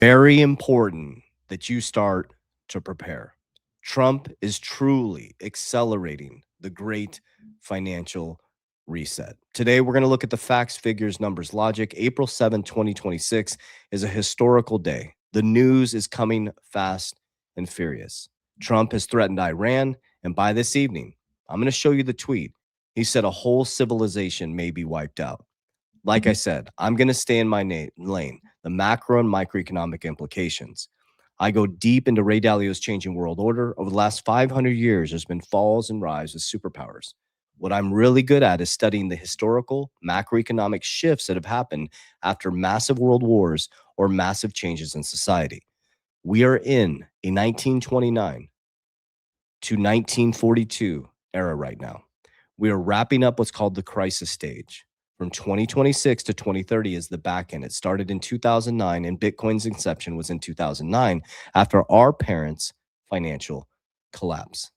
Very important that you start to prepare. Trump is truly accelerating the great financial reset. Today, we're going to look at the facts, figures, numbers, logic. April 7, 2026 is a historical day. The news is coming fast and furious. Trump has threatened Iran, and by this evening, I'm going to show you the tweet. He said a whole civilization may be wiped out. Like I said, I'm going to stay in my lane, the macro and microeconomic implications. I go deep into Ray Dalio's changing world order. Over the last 500 years, there's been falls and rise of superpowers. What I'm really good at is studying the historical macroeconomic shifts that have happened after massive world wars or massive changes in society. We are in a 1929 to 1942 era right now. We are wrapping up what's called the crisis stage. From 2026 to 2030 is the back end. It started in 2009, and Bitcoin's inception was in 2009 after our parents' financial collapse.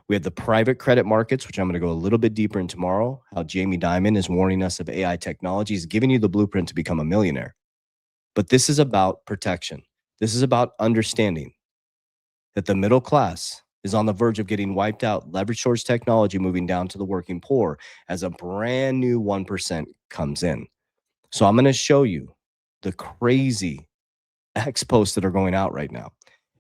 We have the private credit markets, which I'm going to go a little bit deeper in tomorrow, how Jamie Dimon is warning us of AI technologies, giving you the blueprint to become a millionaire. But this is about protection. This is about understanding that the middle class is on the verge of getting wiped out, leverage shorts technology moving down to the working poor as a brand new 1% comes in. So I'm going to show you the crazy X posts that are going out right now.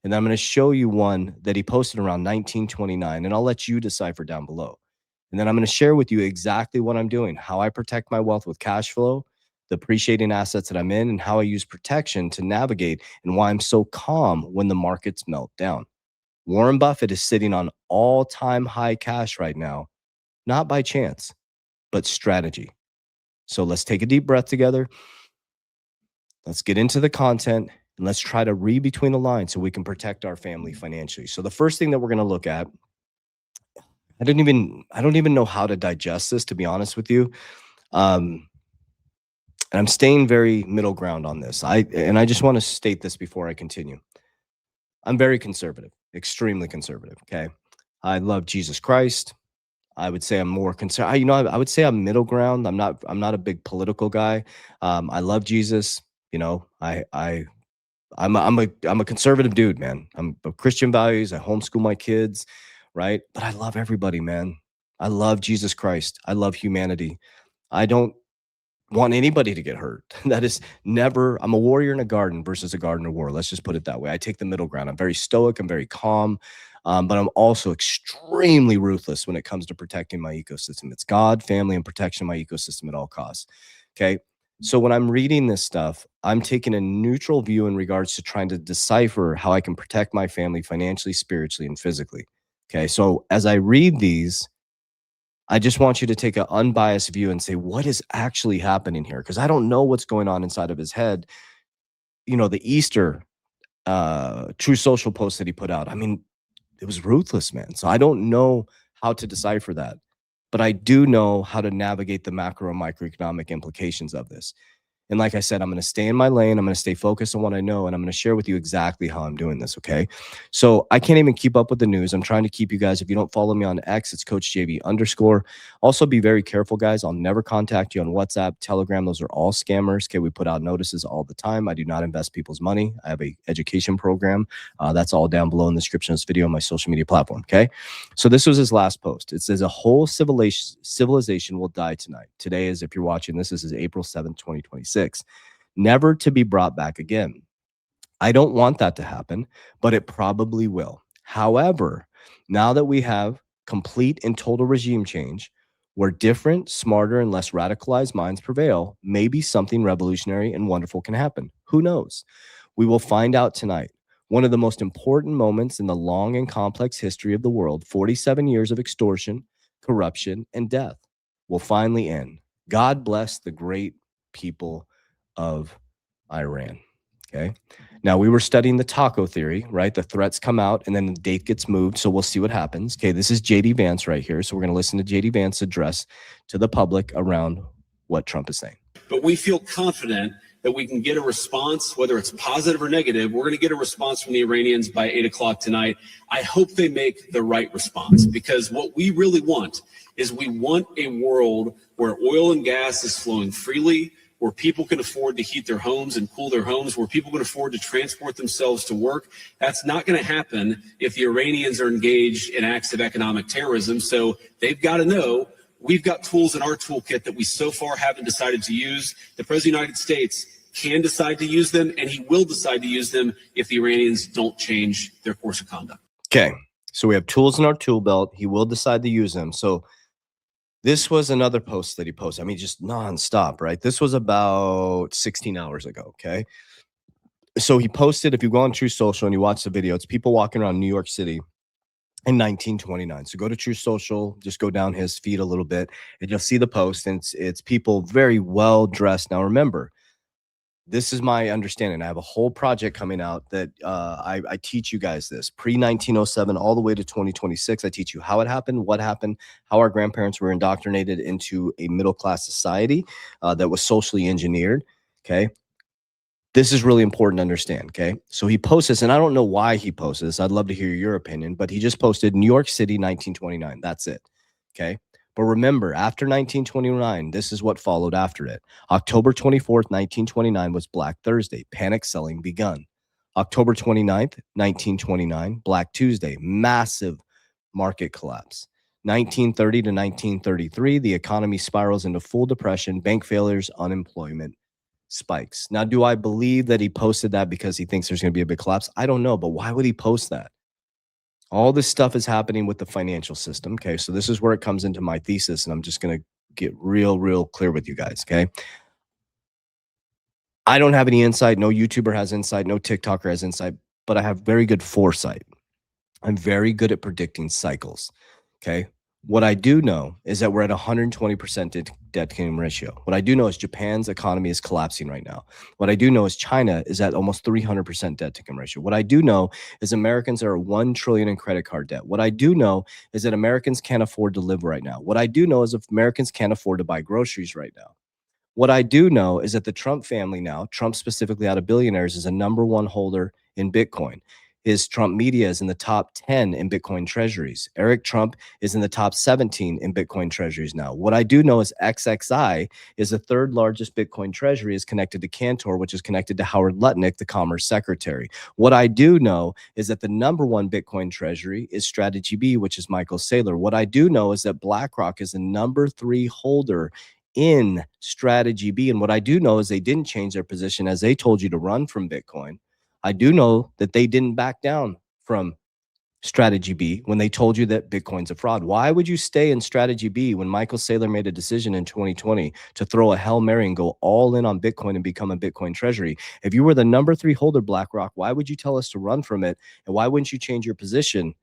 And I'm going to show you one that he posted around 1929, and I'll let you decipher down below. And then I'm going to share with you exactly what I'm doing, how I protect my wealth with cash flow, the appreciating assets that I'm in, and how I use protection to navigate, and why I'm so calm when the markets melt down. Warren Buffett is sitting on all-time high cash right now, not by chance, but strategy. So let's take a deep breath together. Let's get into the content, and let's try to read between the lines so we can protect our family financially. So the first thing that we're going to look at, I don't even know how to digest this, to be honest with you. And I'm staying very middle ground on this. I just want to state this before I continue. I'm very conservative, extremely conservative. Okay. I love Jesus Christ. I would say I'm more conservative. I would say I'm middle ground. I'm not a big political guy. I love Jesus. I'm a conservative dude, man. I'm a Christian values. I homeschool my kids, right? But I love everybody, man. I love Jesus Christ. I love humanity. I don't want anybody to get hurt. That is never, I'm a warrior in a garden versus a garden of war. Let's just put it that way. I take the middle ground. I'm very stoic. I'm very calm. But I'm also extremely ruthless when it comes to protecting my ecosystem. It's God, family, and protection of my ecosystem at all costs. Okay. So when I'm reading this stuff, I'm taking a neutral view in regards to trying to decipher how I can protect my family financially, spiritually, and physically. Okay. So as I read these, I just want you to take an unbiased view and say, what is actually happening here? Because I don't know what's going on inside of his head. You know, the Easter True Social post that he put out, I mean, it was ruthless, man. So I don't know how to decipher that, but I do know how to navigate the macro and microeconomic implications of this. And like I said, I'm going to stay in my lane. I'm going to stay focused on what I know, and I'm going to share with you exactly how I'm doing this, okay? So I can't even keep up with the news. I'm trying to keep you guys. If you don't follow me on X, it's CoachJV_. Also, be very careful, guys. I'll never contact you on WhatsApp, Telegram. Those are all scammers, okay? We put out notices all the time. I do not invest people's money. I have a education program. That's all down below in the description of this video on my social media platform, okay? So this was his last post. It says, a whole civilization will die tonight. Today is, if you're watching this is April 7th, 2026. Never to be brought back again. I don't want that to happen, but it probably will. However, now that we have complete and total regime change, where different, smarter, and less radicalized minds prevail, maybe something revolutionary and wonderful can happen. Who knows? We will find out tonight. One of the most important moments in the long and complex history of the world, 47 years of extortion, corruption, and death, will finally end. God bless the great people of Iran. Okay. Now we were studying the taco theory, right? The threats come out and then the date gets moved. So we'll see what happens. Okay. This is JD Vance right here. So we're going to listen to JD Vance address to the public around what Trump is saying. But we feel confident that we can get a response, whether it's positive or negative. We're going to get a response from the Iranians by 8 o'clock tonight. I hope they make the right response, because what we really want is we want a world where oil and gas is flowing freely, where people can afford to heat their homes and cool their homes, where people can afford to transport themselves to work. That's not going to happen if the Iranians are engaged in acts of economic terrorism. So they've got to know we've got tools in our toolkit that we so far haven't decided to use. The President of the United States can decide to use them, and he will decide to use them if the Iranians don't change their course of conduct. Okay, so we have tools in our tool belt. He will decide to use them. So this was another post that he posted. I mean, just nonstop, right? This was about 16 hours ago, okay? So he posted, if you go on True Social and you watch the video, it's people walking around New York City in 1929. So go to True Social, just go down his feed a little bit, and you'll see the post, and it's people very well dressed. Now, remember, this is my understanding. I have a whole project coming out that I teach you guys this pre-1907 all the way to 2026. I teach you how it happened, what happened, how our grandparents were indoctrinated into a middle-class society that was socially engineered. Okay. This is really important to understand. Okay. So he posts this, and I don't know why he posts this. I'd love to hear your opinion, but he just posted New York City, 1929. That's it. Okay. But remember, after 1929, this is what followed after it. October 24th, 1929 was Black Thursday. Panic selling begun. October 29th, 1929, Black Tuesday. Massive market collapse. 1930 to 1933, the economy spirals into full depression, bank failures, unemployment spikes. Now, do I believe that he posted that because he thinks there's going to be a big collapse? I don't know, but why would he post that? All this stuff is happening with the financial system. Okay. So this is where it comes into my thesis, and I'm just going to get real clear with you guys. Okay. I don't have any insight. No YouTuber has insight. No TikToker has insight, but I have very good foresight. I'm very good at predicting cycles. Okay. What I do know is that we're at 120% debt to income ratio. What I do know is Japan's economy is collapsing right now. What I do know is China is at almost 300% debt to income ratio. What I do know is Americans are at 1 trillion in credit card debt. What I do know is that Americans can't afford to live right now. What I do know is if Americans can't afford to buy groceries right now. What I do know is that the Trump family now, Trump specifically out of billionaires, is a #1 holder in Bitcoin. His Trump media is in the top 10 in Bitcoin treasuries. Eric Trump is in the top 17 in Bitcoin treasuries now. What I do know is XXI is the third largest Bitcoin treasury, is connected to Cantor, which is connected to Howard Lutnick, the Commerce Secretary. What I do know is that the #1 Bitcoin treasury is Strategy B, which is Michael Saylor. What I do know is that BlackRock is the #3 holder in Strategy B. And what I do know is they didn't change their position as they told you to run from Bitcoin. I do know that they didn't back down from Strategy B when they told you that Bitcoin's a fraud. Why would you stay in Strategy B when Michael Saylor made a decision in 2020 to throw a Hail Mary and go all in on Bitcoin and become a Bitcoin treasury? If you were the #3 holder, BlackRock, why would you tell us to run from it? And why wouldn't you change your position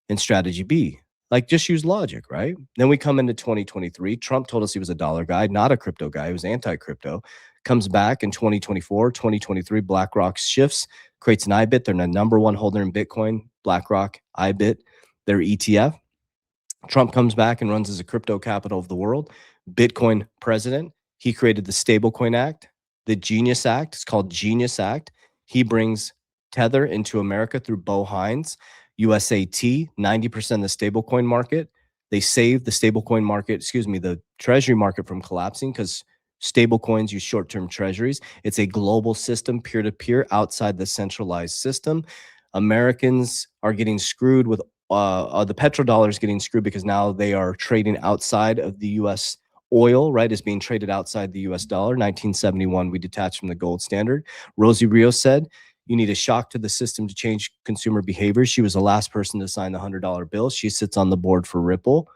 in Strategy B? Like, just use logic, right? Then we come into 2023. Trump told us he was a dollar guy, not a crypto guy. He was anti-crypto. Comes back in 2024, 2023, BlackRock shifts, creates an IBIT. They're the #1 holder in Bitcoin, BlackRock, IBIT, their ETF. Trump comes back and runs as a crypto capital of the world, Bitcoin president. He created the Stablecoin Act, the Genius Act. It's called Genius Act. He brings Tether into America through Bo Hines, USAT, 90% of the stablecoin market. They saved the stablecoin market, the treasury market from collapsing because stablecoins use short-term treasuries. It's a global system, peer-to-peer, outside the centralized system. Americans are getting screwed with the petrodollars getting screwed because now they are trading outside of the U.S. Oil, right, is being traded outside the U.S. dollar. 1971, we detached from the gold standard. Rosie Rios said, you need a shock to the system to change consumer behavior. She was the last person to sign the $100 bill. She sits on the board for Ripple.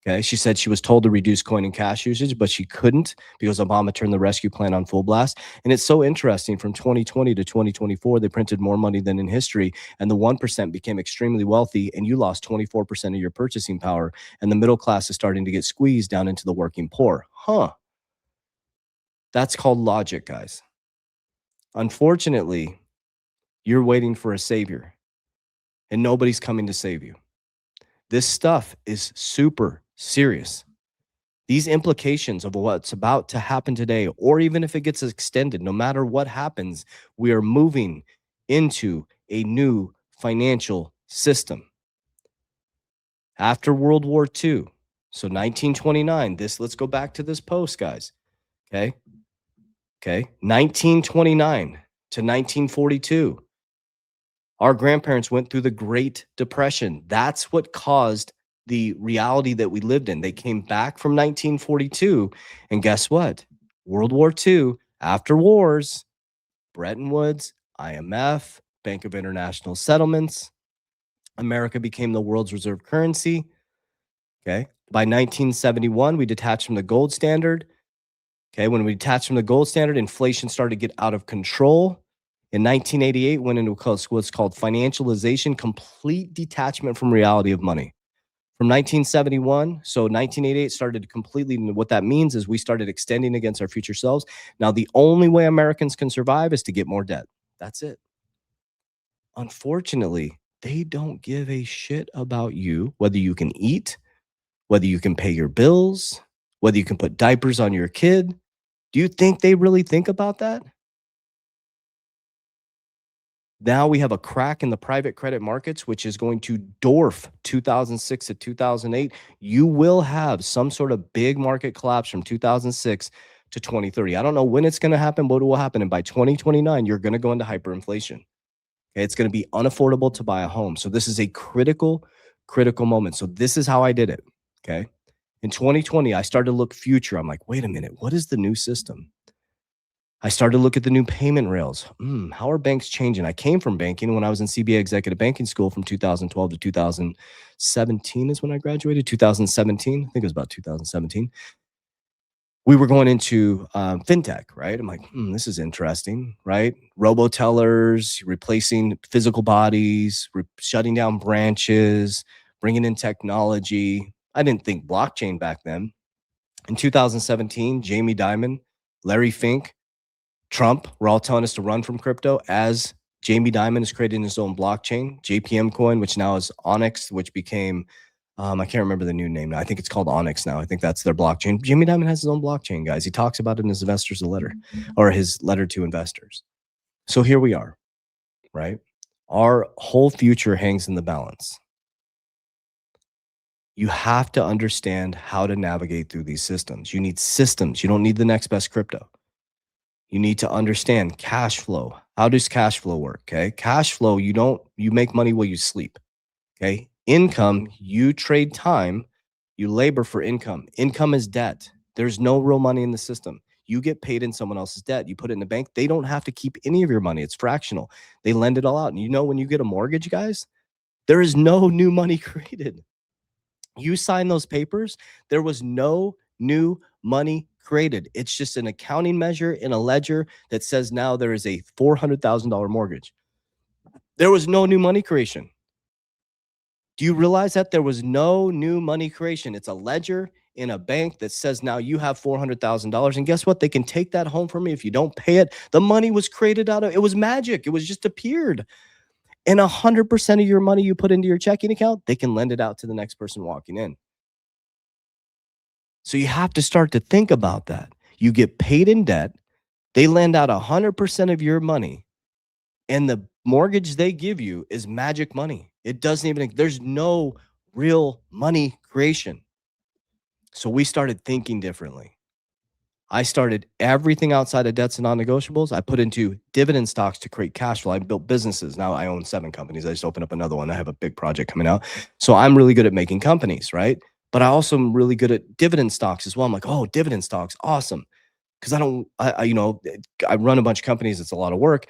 Okay. She said she was told to reduce coin and cash usage, but she couldn't because Obama turned the rescue plan on full blast. And it's so interesting. From 2020 to 2024, they printed more money than in history. And the 1% became extremely wealthy, and you lost 24% of your purchasing power. And the middle class is starting to get squeezed down into the working poor. That's called logic, guys. Unfortunately, you're waiting for a savior, and nobody's coming to save you. This stuff is super serious. These implications of what's about to happen today, or even if it gets extended, no matter what happens, we are moving into a new financial system. After World War II, so 1929, let's go back to this post, guys. Okay. Okay. 1929 to 1942. Our grandparents went through the Great Depression. That's what caused the reality that we lived in. They came back from 1942. And guess what? World War II, after wars, Bretton Woods, IMF, Bank of International Settlements, America became the world's reserve currency. Okay. By 1971, we detached from the gold standard. Okay. When we detached from the gold standard, inflation started to get out of control. In 1988, went into what's called financialization, complete detachment from reality of money. From 1971, so 1988 started completely. What that means is we started extending against our future selves. Now, the only way Americans can survive is to get more debt. That's it. Unfortunately, they don't give a shit about you, whether you can eat, whether you can pay your bills, whether you can put diapers on your kid. Do you think they really think about that? Now we have a crack in the private credit markets, which is going to dwarf 2006 to 2008. You will have some sort of big market collapse from 2006 to 2030. I don't know when it's going to happen, but it will happen. And by 2029, you're going to go into hyperinflation. Okay, it's going to be unaffordable to buy a home. So this is a critical moment. So this is how I did it. Okay. In 2020, I started to look future. I'm like, wait a minute, what is the new system? I started to look at the new payment rails. How are banks changing? I came from banking when I was in CBA Executive Banking School from 2012 to 2017 is when I graduated. 2017, I think it was about 2017. We were going into fintech, right? I'm like, this is interesting, right? Robo-tellers, replacing physical bodies, shutting down branches, bringing in technology. I didn't think blockchain back then. In 2017, Jamie Dimon, Larry Fink, Trump were all telling us to run from crypto as Jamie Dimon is creating his own blockchain, JPM coin, which now is Onyx, which became, I can't remember the new name now. I think it's called Onyx now. I think that's their blockchain. Jamie Dimon has his own blockchain, guys. He talks about it in his investors letter or his letter to investors. So here we are, right? Our whole future hangs in the balance. You have to understand how to navigate through these systems. You need systems. You don't need the next best crypto. You need to understand cash flow. How does cash flow work? Okay. Cash flow, you make money while you sleep. Okay. Income, you trade time, you labor for income. Income is debt. There's no real money in the system. You get paid in someone else's debt. You put it in the bank. They don't have to keep any of your money. It's fractional. They lend it all out. And when you get a mortgage, guys, there is no new money created. You sign those papers, there was no new money created. It's just an accounting measure in a ledger that says now there is a $400,000 mortgage. There was no new money creation. Do you realize that there was no new money creation? It's a ledger in a bank that says now you have $400,000. And guess what? They can take that home from me if you don't pay it. The money was created it was magic. It was just appeared. And 100% of your money you put into your checking account, they can lend it out to the next person walking in. So you have to start to think about that. You get paid in debt. They lend out 100% of your money. And the mortgage they give you is magic money. It doesn't even, there's no real money creation. So we started thinking differently. I started everything outside of debts and non-negotiables. I put into dividend stocks to create cash flow. I built businesses. Now I own 7 companies. I just opened up another one. I have a big project coming out. So I'm really good at making companies, right? But I also am really good at dividend stocks as well. I'm like, oh, dividend stocks, awesome. Because I run a bunch of companies. It's a lot of work,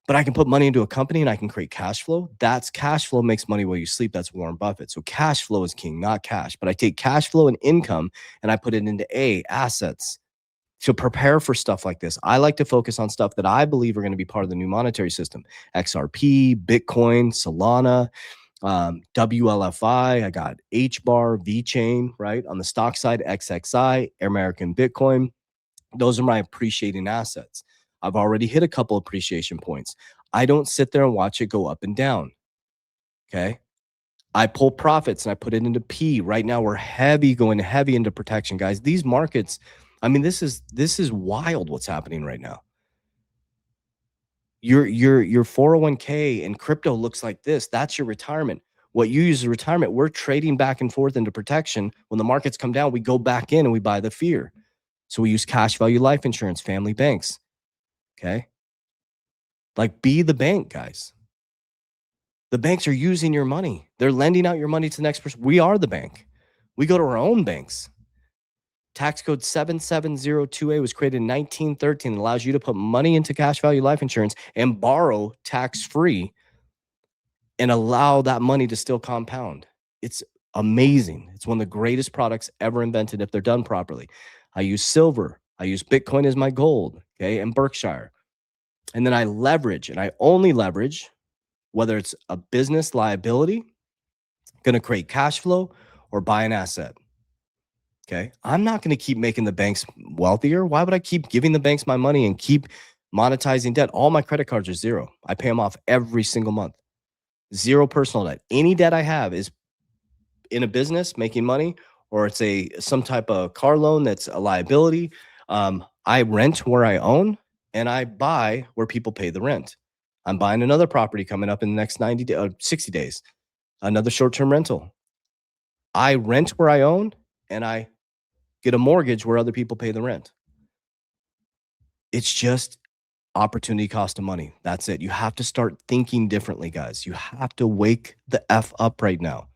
but I can put money into a company and I can create cash flow. That's cash flow makes money while you sleep. That's Warren Buffett. So cash flow is king, not cash. But I take cash flow and income and I put it into assets to prepare for stuff like this. I like to focus on stuff that I believe are going to be part of the new monetary system. XRP, Bitcoin, Solana, WLFI. I got HBAR, VChain, right? On the stock side, XXI, American Bitcoin. Those are my appreciating assets. I've already hit a couple appreciation points. I don't sit there and watch it go up and down. Okay. I pull profits and I put it into P. Right now we're going heavy into protection, guys. These markets, I mean, this is wild what's happening right now. Your 401k and crypto looks like this. That's your retirement. What you use as retirement, we're trading back and forth into protection. When the markets come down, we go back in and we buy the fear. So we use cash value life insurance, family banks. Okay. Like, be the bank, guys. The banks are using your money. They're lending out your money to the next person. We are the bank. We go to our own banks. Tax code 7702A was created in 1913 and allows you to put money into cash value life insurance and borrow tax-free and allow that money to still compound. It's amazing. It's one of the greatest products ever invented if they're done properly. I use silver. I use Bitcoin as my gold, okay, and Berkshire. And then I leverage, and I only leverage, whether it's a business liability, going to create cash flow, or buy an asset. Okay. I'm not going to keep making the banks wealthier. Why would I keep giving the banks my money and keep monetizing debt? All my credit cards are zero. I pay them off every single month. Zero personal debt. Any debt I have is in a business making money, or it's some type of car loan that's a liability. I rent where I own, and I buy where people pay the rent. I'm buying another property coming up in the next 60 days, another short-term rental. I rent where I own, and I get a mortgage where other people pay the rent. It's just opportunity cost of money. That's it. You have to start thinking differently, guys. You have to wake the F up right now.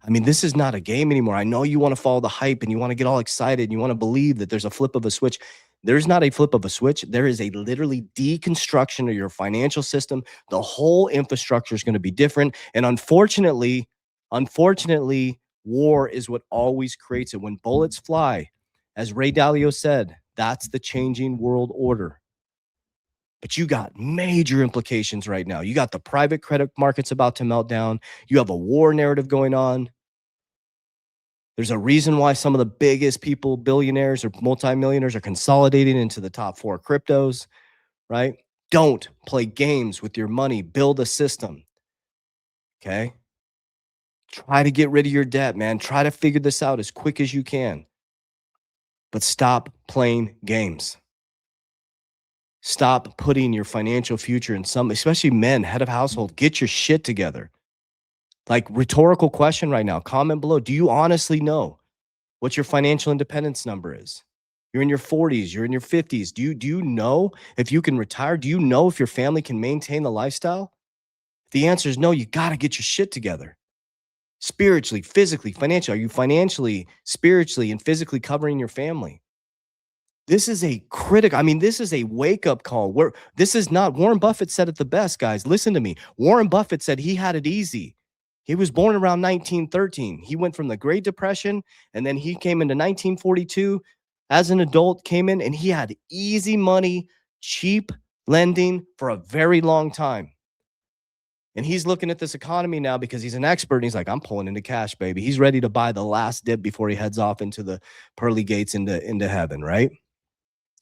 I mean, this is not a game anymore. I know you want to follow the hype and you want to get all excited and you want to believe that there's a flip of a switch. There's not a flip of a switch. There is a literally deconstruction of your financial system. The whole infrastructure is going to be different. And unfortunately, war is what always creates it. When bullets fly, as Ray Dalio said, that's the changing world order. But you got major implications right now. You got the private credit markets about to melt down. You have a war narrative going on. There's a reason why some of the biggest people, billionaires or multimillionaires, are consolidating into the top 4 cryptos, right? Don't play games with your money. Build a system, okay? Try to get rid of your debt, man. Try to figure this out as quick as you can. But stop playing games. Stop putting your financial future in especially men, head of household. Get your shit together. Like, rhetorical question right now. Comment below. Do you honestly know what your financial independence number is? You're in your 40s. You're in your 50s. Do you know if you can retire? Do you know if your family can maintain the lifestyle? If the answer is no, you got to get your shit together. Spiritually, physically, financially. Are you financially, spiritually, and physically covering your family? This is a this is a wake-up call. This is not, Warren Buffett said it the best, guys. Listen to me. Warren Buffett said he had it easy. He was born around 1913. He went from the Great Depression, and then he came into 1942 as an adult, came in, and he had easy money, cheap lending for a very long time. And he's looking at this economy now because he's an expert, and he's like, I'm pulling into cash, baby. He's ready to buy the last dip before he heads off into the pearly gates into heaven, right?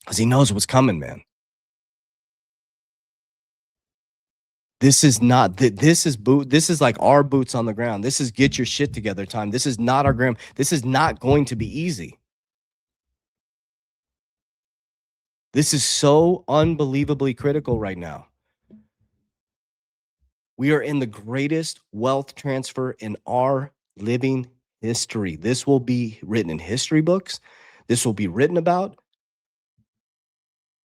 Because he knows what's coming, man. This is not, this is like our boots on the ground. This is get your shit together time. This is not our gram. This is not going to be easy. This is so unbelievably critical right now. We are in the greatest wealth transfer in our living history. This will be written in history books. This will be written about.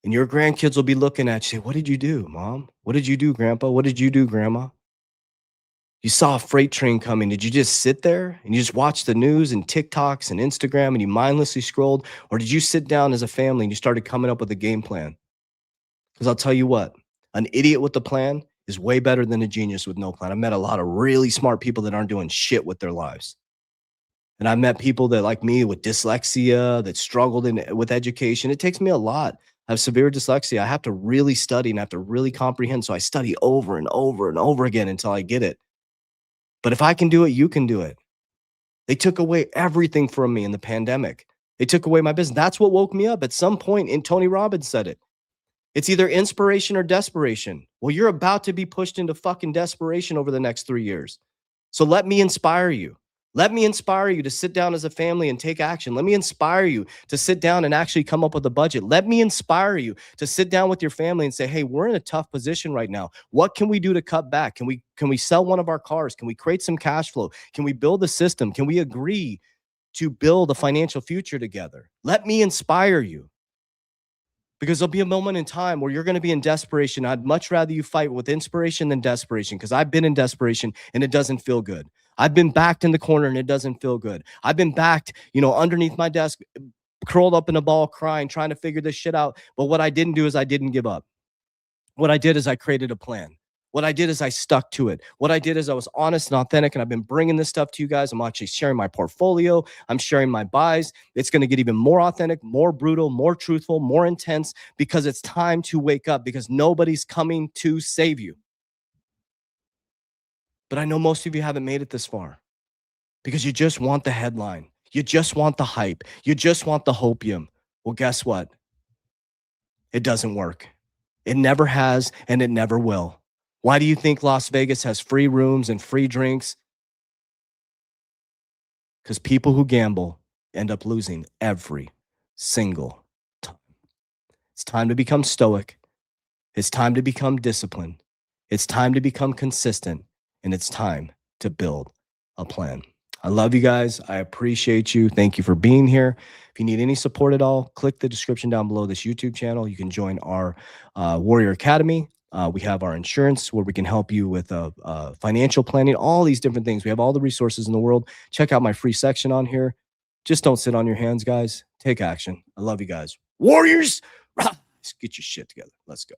And your grandkids will be looking at you, say, what did you do, Mom? What did you do, Grandpa? What did you do, Grandma? You saw a freight train coming. Did you just sit there and you just watch the news and TikToks and Instagram and you mindlessly scrolled? Or did you sit down as a family and you started coming up with a game plan? Because I'll tell you what, an idiot with a plan is way better than a genius with no plan. I've met a lot of really smart people that aren't doing shit with their lives. And I've met people that, like me, with dyslexia, that struggled with education. It takes me a lot. I have severe dyslexia. I have to really study and I have to really comprehend. So I study over and over and over again until I get it. But if I can do it, you can do it. They took away everything from me in the pandemic. They took away my business. That's what woke me up. At some point, and Tony Robbins said it. It's either inspiration or desperation. Well, you're about to be pushed into fucking desperation over the next 3 years. So let me inspire you. Let me inspire you to sit down as a family and take action. Let me inspire you to sit down and actually come up with a budget. Let me inspire you to sit down with your family and say, hey, we're in a tough position right now. What can we do to cut back? Can we sell one of our cars? Can we create some cash flow? Can we build a system? Can we agree to build a financial future together? Let me inspire you. because there'll be a moment in time where you're going to be in desperation. I'd much rather you fight with inspiration than desperation, because I've been in desperation and it doesn't feel good. I've been backed in the corner and it doesn't feel good. I've been backed, underneath my desk, curled up in a ball, crying, trying to figure this shit out. But what I didn't do is I didn't give up. What I did is I created a plan. What I did is I stuck to it. What I did is I was honest and authentic, and I've been bringing this stuff to you guys. I'm actually sharing my portfolio. I'm sharing my buys. It's going to get even more authentic, more brutal, more truthful, more intense, because it's time to wake up, because nobody's coming to save you. But I know most of you haven't made it this far because you just want the headline. You just want the hype. You just want the hopium. Well, guess what? It doesn't work. It never has, and it never will. Why do you think Las Vegas has free rooms and free drinks? Because people who gamble end up losing every single time. It's time to become stoic. It's time to become disciplined. It's time to become consistent. And it's time to build a plan. I love you guys. I appreciate you. Thank you for being here. If you need any support at all, click the description down below this YouTube channel. You can join our Warrior Academy. We have our insurance where we can help you with financial planning, all these different things. We have all the resources in the world. Check out my free section on here. Just don't sit on your hands, guys. Take action. I love you guys. Warriors, get your shit together. Let's go.